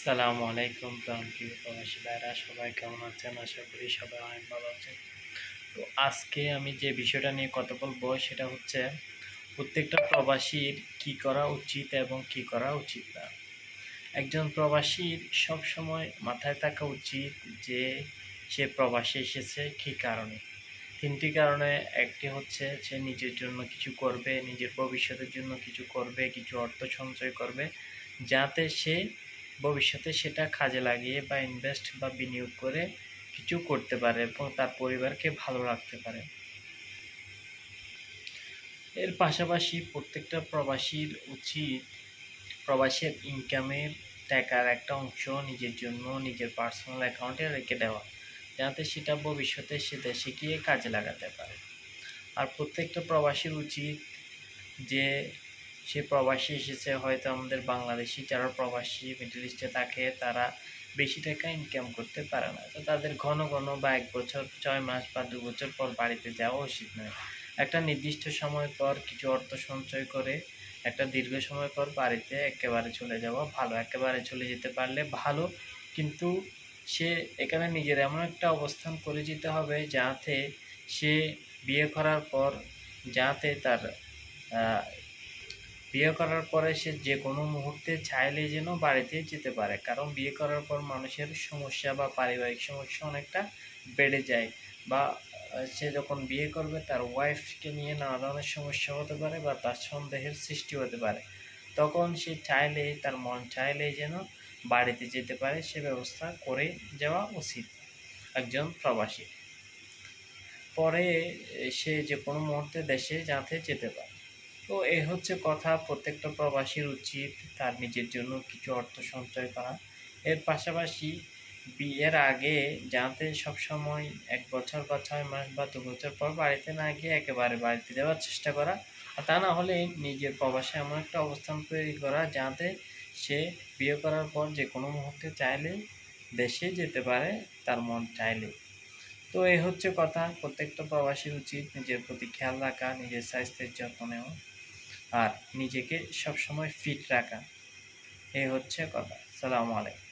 সালামু আলাইকুম প্রিয় প্রবাসী ভাইরা, সবাই কেমন আছেন? আশা করি সবাই অনেক ভালো আছেন। তো আজকে আমি যে বিষয়টা নিয়ে কথা বলবো সেটা হচ্ছে প্রত্যেকটা প্রবাসীর কি করা উচিত এবং কি করা উচিত না। একজন প্রবাসীর সবসময় মাথায় থাকা উচিত যে সে প্রবাসে এসেছে কী কারণে। ৩টি কারণে। একটি হচ্ছে সে নিজের জন্য কিছু করবে, নিজের ভবিষ্যতের জন্য কিছু করবে, কিছু অর্থ সঞ্চয় করবে, যাতে সে ভবিষ্যতে সেটা কাজে লাগিয়ে বা ইনভেস্ট বা বিনিয়োগ করে কিছু করতে পারে এবং তার পরিবারকে ভালো রাখতে পারে। এর পাশাপাশি প্রত্যেকটা প্রবাসীর উচিত প্রবাসের ইনকামের টাকার একটা অংশ নিজের জন্য নিজের পার্সোনাল অ্যাকাউন্টে রেখে দেওয়া, যাতে সেটা ভবিষ্যতে সে দেশে গিয়ে কাজে লাগাতে পারে। আর প্রত্যেকটা প্রবাসীর উচিত যে সে প্রবাসী এসেছে, হয়তো আমাদের বাংলাদেশি যারা প্রবাসী মিডল ইস্টে থাকে তারা বেশি টাকা ইনকাম করতে পারে না, তো তাদের ঘন ঘন বা 1 বছর 6 মাস বা 2 বছর পর বাড়িতে যাওয়া উচিত নয়। একটা নির্দিষ্ট সময় পর কিছু অর্থ সঞ্চয় করে একটা দীর্ঘ সময় পর বাড়িতে একেবারে চলে যাওয়া ভালো। একেবারে চলে যেতে পারলে ভালো, কিন্তু সে এখানে নিজের এমন একটা অবস্থান করে যেতে হবে যাতে সে বিয়ে করার পর যাতে তার বিয়ে করার পরে সে যে কোনো মুহূর্তে চাইলেই যেন বাড়িতে যেতে পারে। কারণ বিয়ে করার পর মানুষের সমস্যা বা পারিবারিক সমস্যা অনেকটা বেড়ে যায়, বা সে যখন বিয়ে করবে তার ওয়াইফকে নিয়ে নানা ধরনের সমস্যা হতে পারে বা তার সন্দেহের সৃষ্টি হতে পারে। তখন সে চাইলেই, তার মন চাইলেই যেন বাড়িতে যেতে পারে, সে ব্যবস্থা করে যাওয়া উচিত একজন প্রবাসী। পরে সে যে কোনো মুহূর্তে দেশে যাতে যেতে পারে। তো এই হচ্ছে কথা, প্রত্যেকটা প্রবাসীর উচিত তার নিজের জন্য কিছু অর্থ সঞ্চয় করা। এর পাশাপাশি বিয়ের আগে যাতে সবসময় 1 বছর বা 6 মাস বা 2 বছর পর বাড়িতে না গিয়ে একেবারে বাড়িতে যাওয়ার চেষ্টা করা। আর তা না হলে নিজের প্রবাসে এমন একটা অবস্থান তৈরি করা যাতে সে বিয়ে করার পর যে কোনো মুহূর্তে চাইলেই দেশে যেতে পারে, তার মন চাইলেই। তো এই হচ্ছে কথা, প্রত্যেকটা প্রবাসীর উচিত নিজের প্রতি খেয়াল রাখা, নিজের স্বাস্থ্যের যত্ন নেওয়া আর নিজেকে সবসময় ফিট রাখা। এই হচ্ছে কথা। আসসালামু আলাইকুম।